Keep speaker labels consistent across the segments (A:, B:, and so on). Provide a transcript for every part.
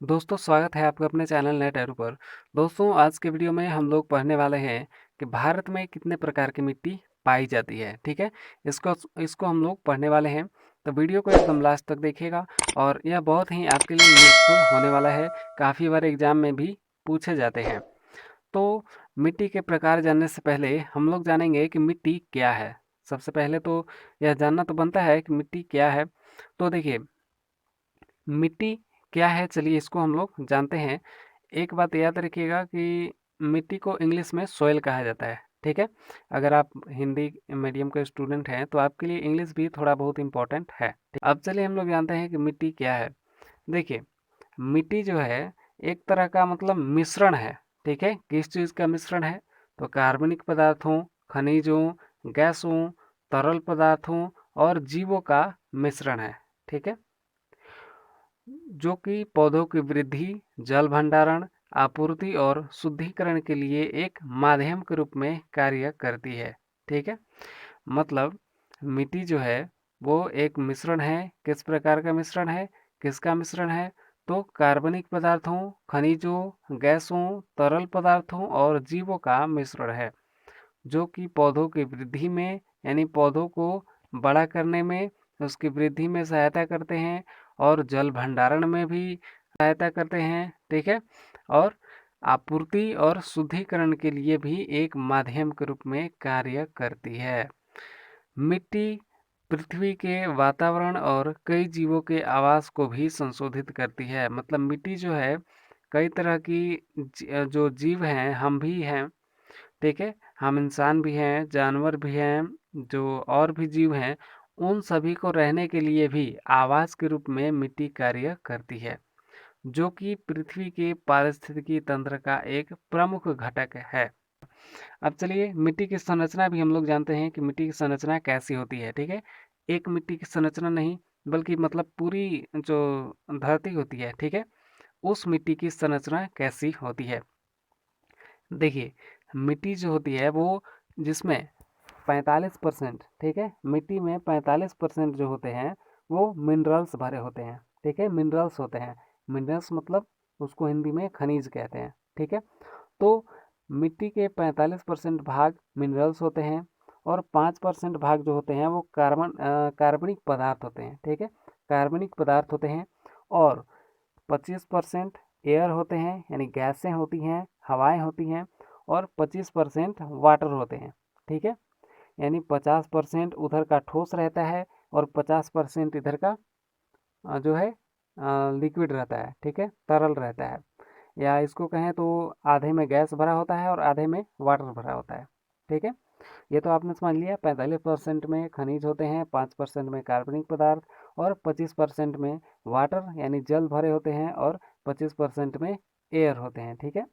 A: दोस्तों स्वागत है आपका अपने चैनल नेट एरू पर। दोस्तों आज के वीडियो में हम लोग पढ़ने वाले हैं कि भारत में कितने प्रकार की मिट्टी पाई जाती है। ठीक है, इसको इसको हम लोग पढ़ने वाले हैं। तो वीडियो को एकदम लास्ट तक देखिएगा और यह बहुत ही आपके लिए यूजफुल होने वाला है। काफ़ी बार एग्जाम में भी पूछे जाते हैं। तो मिट्टी के प्रकार जानने से पहले हम लोग जानेंगे कि मिट्टी क्या है। सबसे पहले तो यह जानना तो बनता है कि मिट्टी क्या है। तो देखिए, मिट्टी क्या है, चलिए इसको हम लोग जानते हैं। एक बात याद रखिएगा कि मिट्टी को इंग्लिश में सॉइल कहा जाता है। ठीक है, अगर आप हिंदी मीडियम के स्टूडेंट हैं तो आपके लिए इंग्लिश भी थोड़ा बहुत इम्पोर्टेंट है। अब चलिए हम लोग जानते हैं कि मिट्टी क्या है। देखिए, मिट्टी जो है एक तरह का मतलब मिश्रण है। ठीक है, किस चीज़ का मिश्रण है? तो कार्बनिक पदार्थों, खनिजों, गैसों, तरल पदार्थों और जीवों का मिश्रण है। ठीक है, जो कि पौधों की वृद्धि, जल भंडारण, आपूर्ति और शुद्धिकरण के लिए एक माध्यम के रूप में कार्य करती है। ठीक है, मतलब मिट्टी जो है वो एक मिश्रण है। किस प्रकार का मिश्रण है? किसका मिश्रण है? तो कार्बनिक पदार्थों, खनिजों, गैसों, तरल पदार्थों और जीवों का मिश्रण है, जो कि पौधों की वृद्धि में यानी पौधों को बड़ा करने में, उसकी वृद्धि में सहायता करते हैं और जल भंडारण में भी सहायता करते हैं। ठीक है, और आपूर्ति और शुद्धिकरण के लिए भी एक माध्यम के रूप में कार्य करती है। मिट्टी पृथ्वी के वातावरण और कई जीवों के आवास को भी संशोधित करती है। मतलब मिट्टी जो है कई तरह की जो जीव हैं, हम भी हैं। ठीक है, हम इंसान भी हैं, जानवर भी हैं, जो और भी जीव हैं, उन सभी को रहने के लिए भी आवास के रूप में मिट्टी कार्य करती है, जो कि पृथ्वी के पारिस्थितिकी तंत्र का एक प्रमुख घटक है। अब चलिए मिट्टी की संरचना भी हम लोग जानते हैं कि मिट्टी की संरचना कैसी होती है। ठीक है, एक मिट्टी की संरचना नहीं बल्कि मतलब पूरी जो धरती होती है, ठीक है, उस मिट्टी की संरचना कैसी होती है। देखिए, मिट्टी जो होती है वो जिसमें 45%, ठीक है, मिट्टी में 45% जो होते हैं वो मिनरल्स भरे होते हैं। ठीक है, मिनरल्स होते हैं। मिनरल्स मतलब उसको हिंदी में खनिज कहते हैं। ठीक है, तो मिट्टी के 45% भाग मिनरल्स होते हैं और 5% भाग जो होते हैं वो कार्बनिक पदार्थ होते हैं। ठीक है, कार्बनिक पदार्थ होते हैं और 25% एयर होते हैं यानी गैसें होती हैं, हवाएं होती हैं और 25% वाटर होते हैं। ठीक है, यानी 50% उधर का ठोस रहता है और 50% इधर का जो है लिक्विड रहता है। ठीक है, तरल रहता है, या इसको कहें तो आधे में गैस भरा होता है और आधे में वाटर भरा होता है। ठीक है, ये तो आपने समझ लिया। 45% में खनिज होते हैं, 5% में कार्बनिक पदार्थ और 25% में वाटर यानी जल भरे होते हैं और 25% में एयर होते हैं। ठीक है,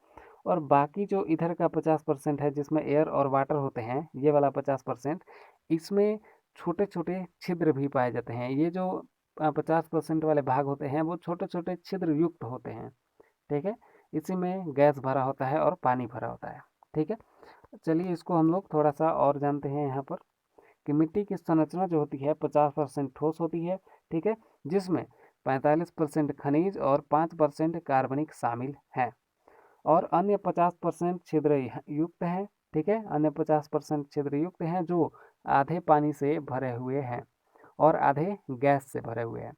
A: और बाकी जो इधर का 50% है जिसमें एयर और वाटर होते हैं, ये वाला 50%, इसमें छोटे छोटे छिद्र भी पाए जाते हैं। ये जो 50% वाले भाग होते हैं वो छोटे छोटे छिद्र युक्त होते हैं। ठीक है, इसी में गैस भरा होता है और पानी भरा होता है। ठीक है, चलिए इसको हम लोग थोड़ा सा और जानते हैं यहाँ पर कि मिट्टी की संरचना जो होती है 50% ठोस होती है। ठीक है, जिसमें 45% खनिज और 5% कार्बनिक शामिल हैं और अन्य 50% छिद्र युक्त हैं। ठीक है, अन्य 50% छिद्र युक्त हैं जो आधे पानी से भरे हुए हैं और आधे गैस से भरे हुए हैं।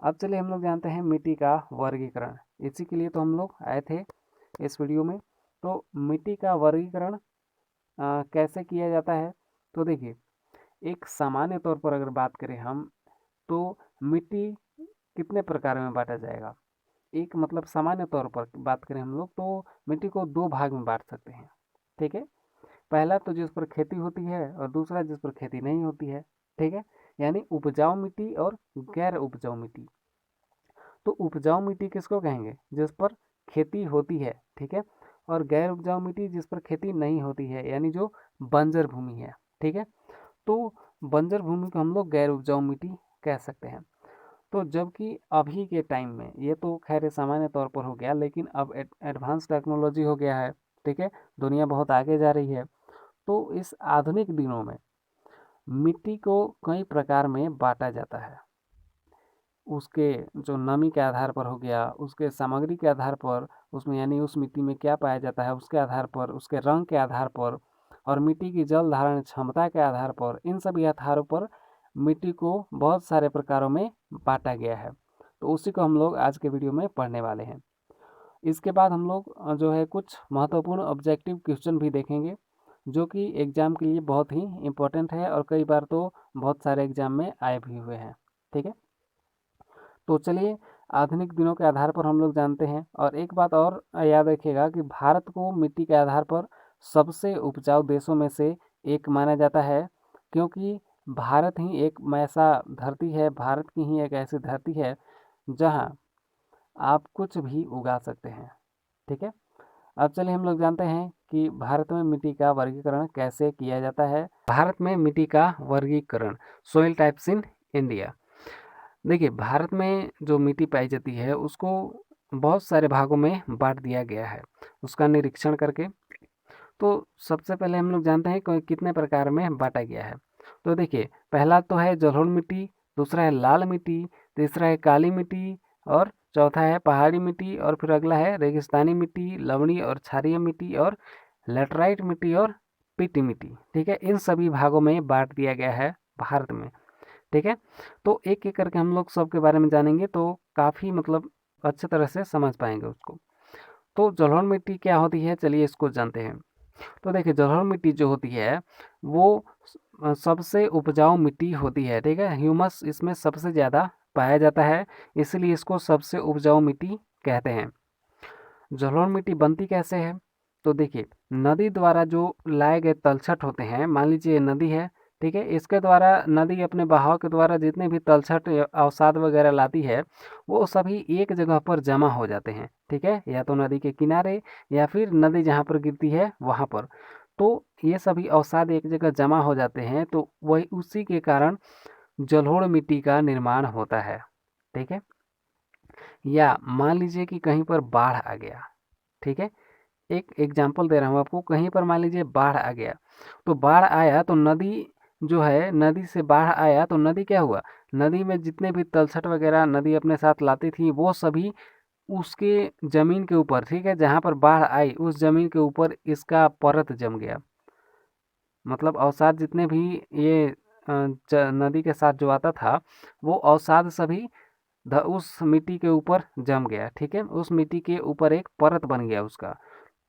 A: अब चलिए हम लोग जानते हैं मिट्टी का वर्गीकरण। इसी के लिए तो हम लोग आए थे इस वीडियो में। तो मिट्टी का वर्गीकरण कैसे किया जाता है? तो देखिए, एक सामान्य तौर पर अगर बात करें हम, तो मिट्टी कितने प्रकार में बांटा जाएगा? एक मतलब सामान्य तौर पर बात करें हम लोग तो मिट्टी को दो भाग में बांट सकते हैं। ठीक है, पहला तो जिस पर खेती होती है और दूसरा जिस पर खेती नहीं होती है। ठीक है, यानी उपजाऊ मिट्टी और गैर उपजाऊ मिट्टी। तो उपजाऊ मिट्टी किसको कहेंगे? जिस पर खेती होती है। ठीक है, और गैर उपजाऊ मिट्टी जिस पर खेती नहीं होती है, यानी जो बंजर भूमि है। ठीक है, तो बंजर भूमि को हम लोग गैर उपजाऊ मिट्टी कह सकते हैं। तो जबकि अभी के टाइम में, ये तो खैर सामान्य तौर पर हो गया, लेकिन अब एडवांस टेक्नोलॉजी हो गया है। ठीक है, दुनिया बहुत आगे जा रही है। तो इस आधुनिक दिनों में मिट्टी को कई प्रकार में बांटा जाता है। उसके जो नमी के आधार पर हो गया, उसके सामग्री के आधार पर, उसमें यानी उस मिट्टी में क्या पाया जाता है उसके आधार पर, उसके रंग के आधार पर और मिट्टी की जल धारण क्षमता के आधार पर, इन सभी आधारों पर मिट्टी को बहुत सारे प्रकारों में बांटा गया है। तो उसी को हम लोग आज के वीडियो में पढ़ने वाले हैं। इसके बाद हम लोग जो है कुछ महत्वपूर्ण ऑब्जेक्टिव क्वेश्चन भी देखेंगे, जो कि एग्ज़ाम के लिए बहुत ही इम्पोर्टेंट है और कई बार तो बहुत सारे एग्ज़ाम में आए भी हुए हैं। ठीक है, तो चलिए आधुनिक दिनों के आधार पर हम लोग जानते हैं। और एक बात और याद रखिएगा कि भारत को मिट्टी के आधार पर सबसे उपजाऊ देशों में से एक माना जाता है, क्योंकि भारत ही एक ऐसा धरती है, भारत की ही एक ऐसी धरती है जहाँ आप कुछ भी उगा सकते हैं। ठीक है, अब चलिए हम लोग जानते हैं कि भारत में मिट्टी का वर्गीकरण कैसे किया जाता है। भारत में मिट्टी का वर्गीकरण, सोइल टाइप्स इन इंडिया। देखिए, भारत में जो मिट्टी पाई जाती है उसको बहुत सारे भागों में बांट दिया गया है उसका निरीक्षण करके। तो सबसे पहले हम लोग जानते हैं कि कितने प्रकार में बांटा गया है। तो देखिए, पहला तो है जलोढ़ मिट्टी, दूसरा है लाल मिट्टी, तीसरा है काली मिट्टी और चौथा है पहाड़ी मिट्टी और फिर अगला है रेगिस्तानी मिट्टी, लवणीय और क्षारीय मिट्टी और लेटराइट मिट्टी और पीटी मिट्टी। ठीक है, इन सभी भागों में बांट दिया गया है भारत में। ठीक है, तो एक एक करके हम लोग सबके बारे में जानेंगे तो काफ़ी मतलब अच्छे तरह से समझ पाएंगे उसको। तो जलोढ़ मिट्टी क्या होती है, चलिए इसको जानते हैं। तो देखिए, जलोढ़ मिट्टी जो होती है वो सबसे उपजाऊ मिट्टी होती है। ठीक है, ह्यूमस इसमें सबसे ज़्यादा पाया जाता है, इसलिए इसको सबसे उपजाऊ मिट्टी कहते हैं। जलोढ़ मिट्टी बनती कैसे है, तो देखिए, नदी द्वारा जो लाए गए तलछट होते हैं, मान लीजिए ये नदी है। ठीक है, इसके द्वारा नदी अपने बहाव के द्वारा जितने भी तलछट अवसाद वगैरह लाती है वो सभी एक जगह पर जमा हो जाते हैं। ठीक है, या तो नदी के किनारे या फिर नदी जहाँ पर गिरती है वहाँ पर। तो ये सभी अवसाद एक जगह जमा हो जाते हैं, तो वही उसी के कारण जलोढ़ मिट्टी का निर्माण होता है। ठीक है, या मान लीजिए कि कहीं पर बाढ़ आ गया। ठीक है, एक एग्जाम्पल दे रहा हूँ आपको, कहीं पर मान लीजिए बाढ़ आ गया, तो बाढ़ आया तो नदी जो है, नदी से बाढ़ आया तो नदी क्या हुआ, नदी में जितने भी तलछट वगैरह नदी अपने साथ लाती थी वो सभी उसके ज़मीन के ऊपर, ठीक है, जहाँ पर बाढ़ आई उस ज़मीन के ऊपर इसका परत जम गया। मतलब अवसाद जितने भी ये नदी के साथ जो आता था वो अवसाद सभी उस मिट्टी के ऊपर जम गया। ठीक है, उस मिट्टी के ऊपर एक परत बन गया उसका।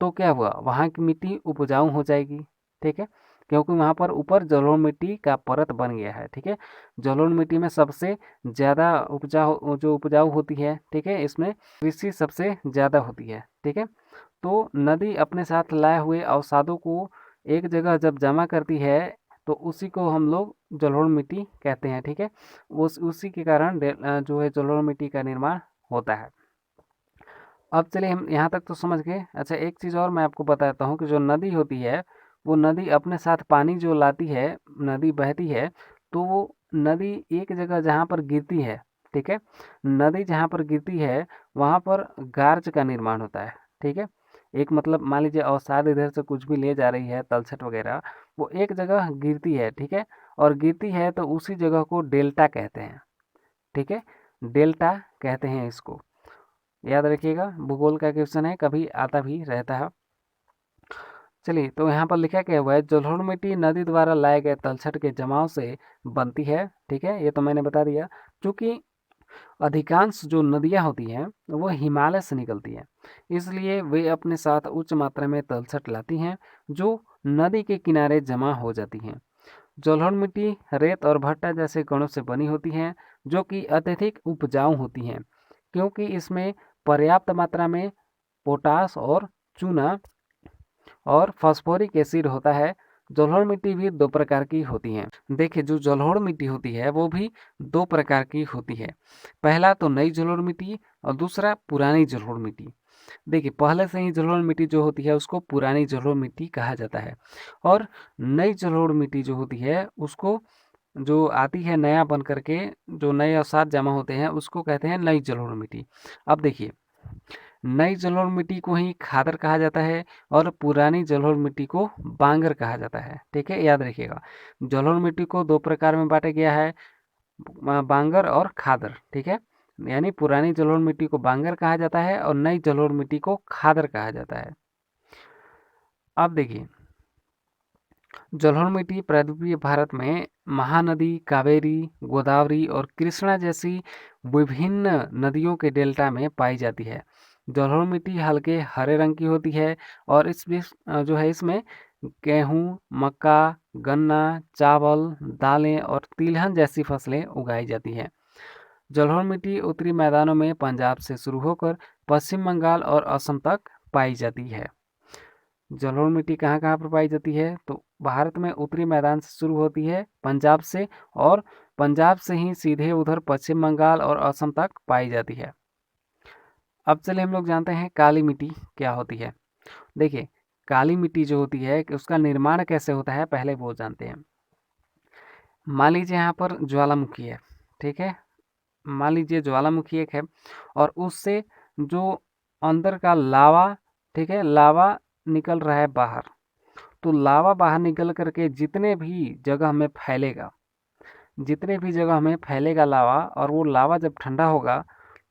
A: तो क्या हुआ, वहाँ की मिट्टी उपजाऊ हो जाएगी। ठीक है, क्योंकि वहाँ पर ऊपर जलोढ़ मिट्टी का परत बन गया है। ठीक है, जलोढ़ मिट्टी में सबसे ज़्यादा उपजाऊ होती है। ठीक है, इसमें कृषि सबसे ज़्यादा होती है। ठीक है, तो नदी अपने साथ लाए हुए अवसादों को एक जगह जब जमा करती है तो उसी को हम लोग जलोढ़ मिट्टी कहते हैं। ठीक है, उसी के कारण जो है जलोढ़ मिट्टी का निर्माण होता है। अब चलिए हम यहाँ तक तो समझ गए। अच्छा, एक चीज़ और मैं आपको बताता हूँ कि जो नदी होती है वो नदी अपने साथ पानी जो लाती है, नदी बहती है, तो वो नदी एक जगह जहाँ पर गिरती है, ठीक है, नदी जहाँ पर गिरती है वहाँ पर गार्ज का निर्माण होता है। ठीक है, एक मतलब मान लीजिए अवसाद इधर से कुछ भी ले जा रही है तलछट वगैरह, वो एक जगह गिरती है। ठीक है, और गिरती है तो उसी जगह को डेल्टा कहते हैं। ठीक है, डेल्टा कहते हैं इसको, याद रखिएगा, भूगोल का क्वेश्चन है, कभी आता भी रहता है। चलिए, तो यहाँ पर लिखा क्या हुआ है, जलोढ़ मिट्टी नदी द्वारा लाए गए तलछट के जमाव से बनती है। ठीक है, ये तो मैंने बता दिया। क्योंकि अधिकांश जो नदियाँ होती हैं वो हिमालय से निकलती हैं, इसलिए वे अपने साथ उच्च मात्रा में तलछट लाती हैं जो नदी के किनारे जमा हो जाती हैं। जलोढ़ मिट्टी रेत और भट्टा जैसे कणों से बनी होती हैं, जो कि अत्यधिक उपजाऊ होती हैं, क्योंकि इसमें पर्याप्त मात्रा में पोटास और चूना और फास्फोरिक एसिड होता है। जलोढ़ मिट्टी भी दो प्रकार की होती हैं। देखिए, जो जलोढ़ मिट्टी होती है वो भी दो प्रकार की होती है। पहला तो नई जलोढ़ मिट्टी और दूसरा पुरानी जलोढ़ मिट्टी। देखिए, पहले से ही जलोढ़ मिट्टी जो होती है उसको पुरानी जलोढ़ मिट्टी कहा जाता है, और नई जलोढ़ मिट्टी जो होती है उसको, जो आती है नया बन करके, जो नए अवसाद जमा होते हैं उसको कहते हैं नई जलोढ़ मिट्टी। अब देखिए, नई जलोढ़ मिट्टी को ही खादर कहा जाता है और पुरानी जलोढ़ मिट्टी को बांगर कहा जाता है। ठीक है, याद रखिएगा, जलोढ़ मिट्टी को दो प्रकार में बांटा गया है, बांगर और खादर। ठीक है, यानी पुरानी जलोढ़ मिट्टी को बांगर कहा जाता है और नई जलोढ़ मिट्टी को खादर कहा जाता है। अब देखिए, जलोढ़ मिट्टी प्रायद्वीपीय भारत में महानदी, कावेरी, गोदावरी और कृष्णा जैसी विभिन्न नदियों के डेल्टा में पाई जाती है। जलोढ़ मिट्टी हल्के हरे रंग की होती है और जो है इसमें गेहूँ, मक्का, गन्ना, चावल, दालें और तिलहन जैसी फसलें उगाई जाती हैं। जलोढ़ मिट्टी उत्तरी मैदानों में पंजाब से शुरू होकर पश्चिम बंगाल और असम तक पाई जाती है। जलोढ़ मिट्टी कहाँ कहाँ पर पाई जाती है? तो भारत में उत्तरी मैदान से शुरू होती है पंजाब से, और पंजाब से ही सीधे उधर पश्चिम बंगाल और असम तक पाई जाती है। अब चलिए हम लोग जानते हैं काली मिट्टी क्या होती है। देखिए, काली मिट्टी जो होती है कि उसका निर्माण कैसे होता है, पहले वो जानते हैं। मान लीजिए यहाँ पर ज्वालामुखी है, ठीक है। मान लीजिए ज्वालामुखी एक है और उससे जो अंदर का लावा, ठीक है, लावा निकल रहा है बाहर। तो लावा बाहर निकल करके जितने भी जगह में फैलेगा, जितने भी जगह में फैलेगा लावा, और वो लावा जब ठंडा होगा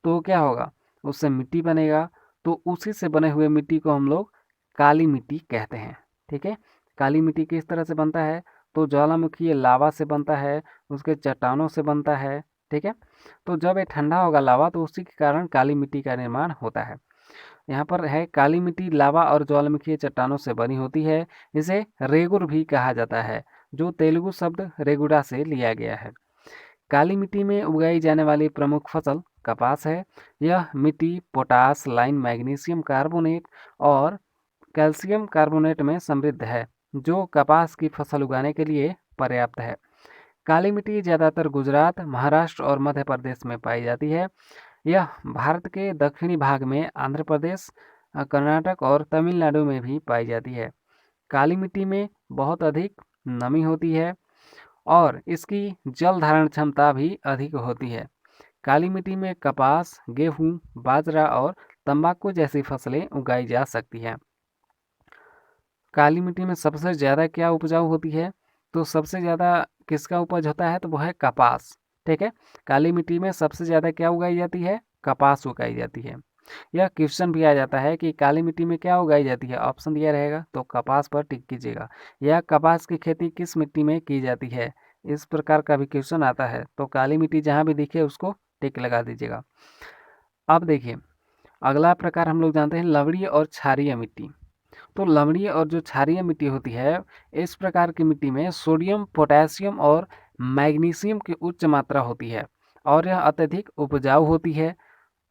A: तो क्या होगा, उससे मिट्टी बनेगा। तो उसी से बने हुए मिट्टी को हम लोग काली मिट्टी कहते हैं, ठीक है। काली मिट्टी किस तरह से बनता है? तो ज्वालामुखी लावा से बनता है, उसके चट्टानों से बनता है, ठीक है। तो जब ये ठंडा होगा लावा तो उसी के कारण काली मिट्टी का निर्माण होता है। यहाँ पर है काली मिट्टी लावा और ज्वालामुखी चट्टानों से बनी होती है। इसे रेगुर भी कहा जाता है, जो तेलुगु शब्द रेगुड़ा से लिया गया है। काली मिट्टी में उगाई जाने वाली प्रमुख फसल कपास है। यह मिट्टी पोटास, लाइन, मैग्नीशियम कार्बोनेट और कैल्शियम कार्बोनेट में समृद्ध है, जो कपास की फसल उगाने के लिए पर्याप्त है। काली मिट्टी ज़्यादातर गुजरात, महाराष्ट्र और मध्य प्रदेश में पाई जाती है। यह भारत के दक्षिणी भाग में आंध्र प्रदेश, कर्नाटक और तमिलनाडु में भी पाई जाती है। काली मिट्टी में बहुत अधिक नमी होती है और इसकी जल धारण क्षमता भी अधिक होती है। काली मिट्टी में कपास, गेहूं, बाजरा और तंबाकू जैसी फसलें उगाई जा सकती हैं। काली मिट्टी में सबसे ज़्यादा क्या उपजाऊ होती है? तो सबसे ज़्यादा किसका उपज होता है? तो वो है कपास, ठीक है। काली मिट्टी में सबसे ज़्यादा क्या उगाई जाती है? कपास उगाई जाती है। यह क्वेश्चन भी आ जाता है कि काली मिट्टी में क्या उगाई जाती है, ऑप्शन दिया रहेगा तो कपास पर टिक कीजिएगा। यह कपास की खेती किस मिट्टी में की जाती है, इस प्रकार का भी क्वेश्चन आता है, तो काली मिट्टी जहाँ भी दिखे उसको टिक लगा दीजिएगा। अब देखिए, अगला प्रकार हम लोग जानते हैं लवणीय और क्षारीय मिट्टी। तो लवणीय और जो क्षारीय मिट्टी होती है, इस प्रकार की मिट्टी में सोडियम, पोटेशियम और मैग्नीशियम की उच्च मात्रा होती है और यह अत्यधिक उपजाऊ होती है।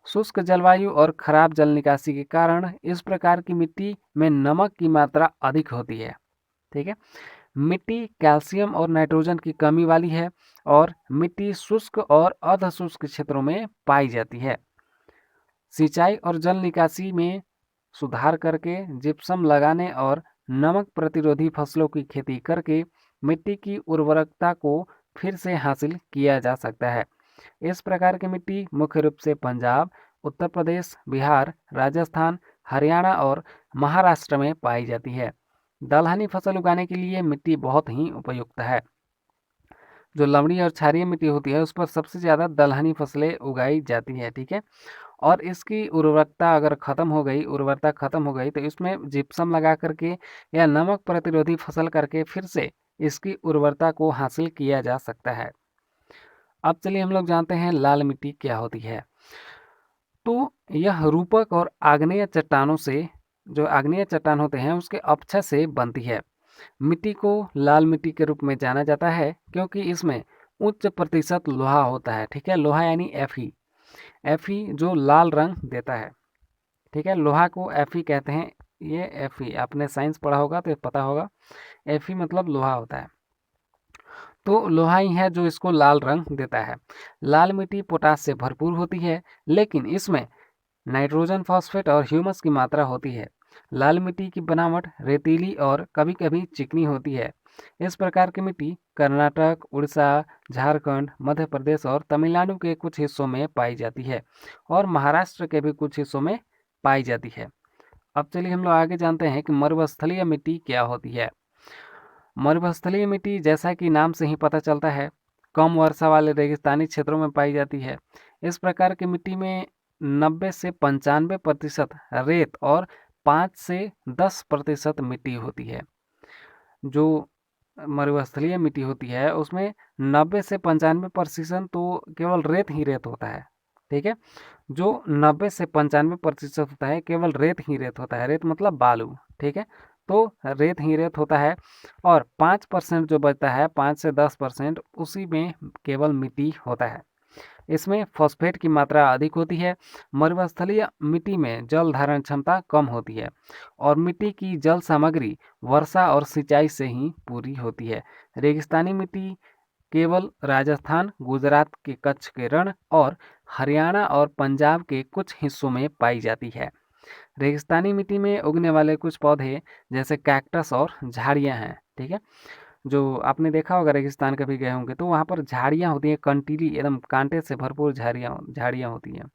A: शुष्क जलवायु और खराब जल निकासी के कारण इस प्रकार की मिट्टी में नमक की मात्रा अधिक होती है, ठीक है। मिट्टी कैल्शियम और नाइट्रोजन की कमी वाली है और मिट्टी शुष्क और अर्ध शुष्क क्षेत्रों में पाई जाती है। सिंचाई और जल निकासी में सुधार करके जिप्सम लगाने और नमक प्रतिरोधी फसलों की खेती करके मिट्टी की उर्वरकता को फिर से हासिल किया जा सकता है। इस प्रकार की मिट्टी मुख्य रूप से पंजाब, उत्तर प्रदेश, बिहार, राजस्थान, हरियाणा और महाराष्ट्र में पाई जाती है। दलहनी फसल उगाने के लिए मिट्टी बहुत ही उपयुक्त है। जो लवणीय और क्षारीय मिट्टी होती है उस पर सबसे ज़्यादा दलहनी फसलें उगाई जाती है, ठीक है। और इसकी उर्वरकता अगर उर्वरता ख़त्म हो गई तो इसमें जिप्सम लगा करके या नमक प्रतिरोधी फसल करके फिर से इसकी उर्वरता को हासिल किया जा सकता है। अब चलिए हम लोग जानते हैं लाल मिट्टी क्या होती है। तो यह रूपक और आग्नेय चट्टानों से, जो आग्नेय चट्टान होते हैं उसके अपक्षय से बनती है। मिट्टी को लाल मिट्टी के रूप में जाना जाता है क्योंकि इसमें उच्च प्रतिशत लोहा होता है, ठीक है। लोहा यानी एफई, एफई जो लाल रंग देता है, ठीक है। लोहा को एफई कहते हैं। ये एफई आपने साइंस पढ़ा होगा तो पता होगा, एफई मतलब लोहा होता है। तो लोहा ही है जो इसको लाल रंग देता है। लाल मिट्टी पोटास से भरपूर होती है, लेकिन इसमें नाइट्रोजन, फॉस्फेट और ह्यूमस की मात्रा होती है। लाल मिट्टी की बनावट रेतीली और कभी कभी चिकनी होती है। इस प्रकार की मिट्टी कर्नाटक, उड़ीसा, झारखंड, मध्य प्रदेश और तमिलनाडु के कुछ हिस्सों में पाई जाती है और महाराष्ट्र के भी कुछ हिस्सों में पाई जाती है। अब चलिए हम लोग आगे जानते हैं कि मरुस्थलीय मिट्टी क्या होती है। मरुस्थलीय मिट्टी जैसा कि नाम से ही पता चलता है, कम वर्षा वाले रेगिस्तानी क्षेत्रों में पाई जाती है। इस प्रकार की मिट्टी में 90 से 95% रेत और 5 से 10% मिट्टी होती है। जो मरुस्थलीय मिट्टी होती है उसमें 90 से 95% तो केवल रेत ही रेत होता है। ठीक है, जो 90 से 95% होता है केवल रेत ही रेत होता है। रेत मतलब बालू। ठीक है, तो रेत ही रेत होता है और 5% जो बचता है, 5 से 10%, उसी में केवल मिट्टी होता है। इसमें फॉस्फेट की मात्रा अधिक होती है। मरुस्थलीय मिट्टी में जल धारण क्षमता कम होती है और मिट्टी की जल सामग्री वर्षा और सिंचाई से ही पूरी होती है। रेगिस्तानी मिट्टी केवल राजस्थान, गुजरात के कच्छ के रण और हरियाणा और पंजाब के कुछ हिस्सों में पाई जाती है। रेगिस्तानी मिट्टी में उगने वाले कुछ पौधे जैसे कैक्टस और झाड़ियां हैं। ठीक है, जो आपने देखा होगा, रेगिस्तान कभी गए होंगे तो वहाँ पर झाड़ियाँ होती हैं, कंटीली एकदम कांटे से भरपूर झाड़ियाँ झाड़ियाँ होती हैं।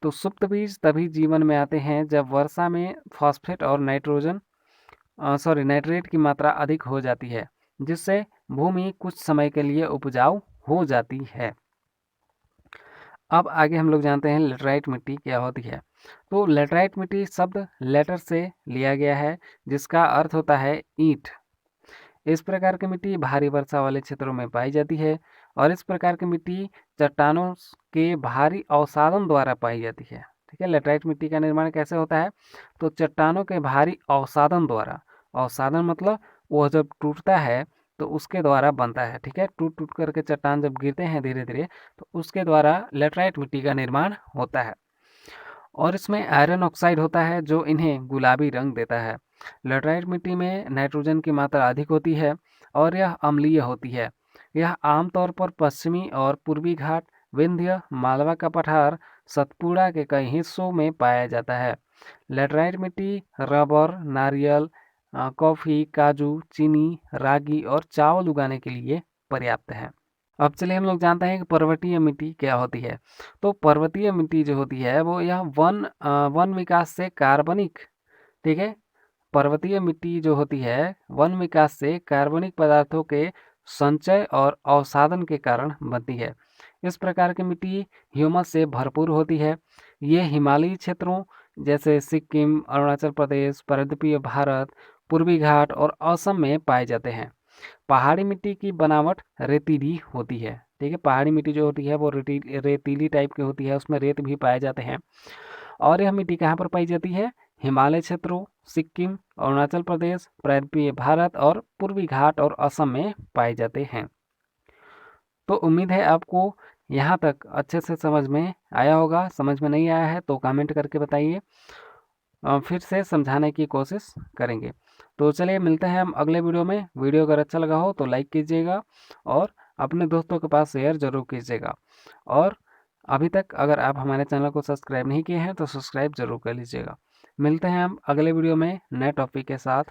A: तो सुप्त बीज तभी जीवन में आते हैं जब वर्षा में फॉस्फेट और नाइट्रेट की मात्रा अधिक हो जाती है, जिससे भूमि कुछ समय के लिए उपजाऊ हो जाती है। अब आगे हम लोग जानते हैं लेटराइट मिट्टी क्या होती है। तो लेटराइट मिट्टी शब्द लेटर से लिया गया है, जिसका अर्थ होता है ईंट। इस प्रकार की मिट्टी भारी वर्षा वाले क्षेत्रों में पाई जाती है और इस प्रकार की मिट्टी चट्टानों के भारी अवसादन द्वारा पाई जाती है। ठीक है, लेटराइट मिट्टी का निर्माण कैसे होता है? तो चट्टानों के भारी अवसादन द्वारा। अवसादन मतलब वो जब टूटता है तो उसके द्वारा बनता है। ठीक है, टूट टूट करके चट्टान जब गिरते हैं धीरे धीरे, तो उसके द्वारा लेटराइट मिट्टी का निर्माण होता है और इसमें आयरन ऑक्साइड होता है जो इन्हें गुलाबी रंग देता है। लेटराइट मिट्टी में नाइट्रोजन की मात्रा अधिक होती है और यह अम्लीय होती है। यह आमतौर पर पश्चिमी और पूर्वी घाट, विंध्य, मालवा का पठार, सतपुड़ा के कई हिस्सों में पाया जाता है। लेटराइट मिट्टी रबर, नारियल, कॉफ़ी, काजू, चीनी, रागी और चावल उगाने के लिए पर्याप्त है। अब चलिए हम लोग जानते हैं कि पर्वतीय मिट्टी क्या होती है। तो पर्वतीय मिट्टी जो होती है वो यह वन विकास से कार्बनिक, ठीक है, पर्वतीय मिट्टी जो होती है वन विकास से कार्बनिक पदार्थों के संचय और अवसादन के कारण बनती है। इस प्रकार की मिट्टी ह्यूमस से भरपूर होती है। ये हिमालयी क्षेत्रों जैसे सिक्किम, अरुणाचल प्रदेश, पर्वतीय भारत, पूर्वी घाट और असम में पाए जाते हैं। पहाड़ी मिट्टी की बनावट रेतीली होती है। ठीक है, पहाड़ी मिट्टी जो होती है वो रेतीली टाइप की होती है, उसमें रेत भी पाए जाते हैं। और यह मिट्टी कहाँ पर पाई जाती है? हिमालय क्षेत्रों, सिक्किम, अरुणाचल प्रदेश, प्रायद्वीपीय भारत और पूर्वी घाट और असम में पाए जाते हैं। तो उम्मीद है आपको यहाँ तक अच्छे से समझ में आया होगा। समझ में नहीं आया है तो कमेंट करके बताइए, फिर से समझाने की कोशिश करेंगे। तो चलिए मिलते हैं हम अगले वीडियो में। वीडियो अगर अच्छा लगा हो तो लाइक कीजिएगा और अपने दोस्तों के पास शेयर जरूर कीजिएगा। और अभी तक अगर आप हमारे चैनल को सब्सक्राइब नहीं किए हैं तो सब्सक्राइब जरूर कर लीजिएगा। मिलते हैं हम अगले वीडियो में नए टॉपिक के साथ।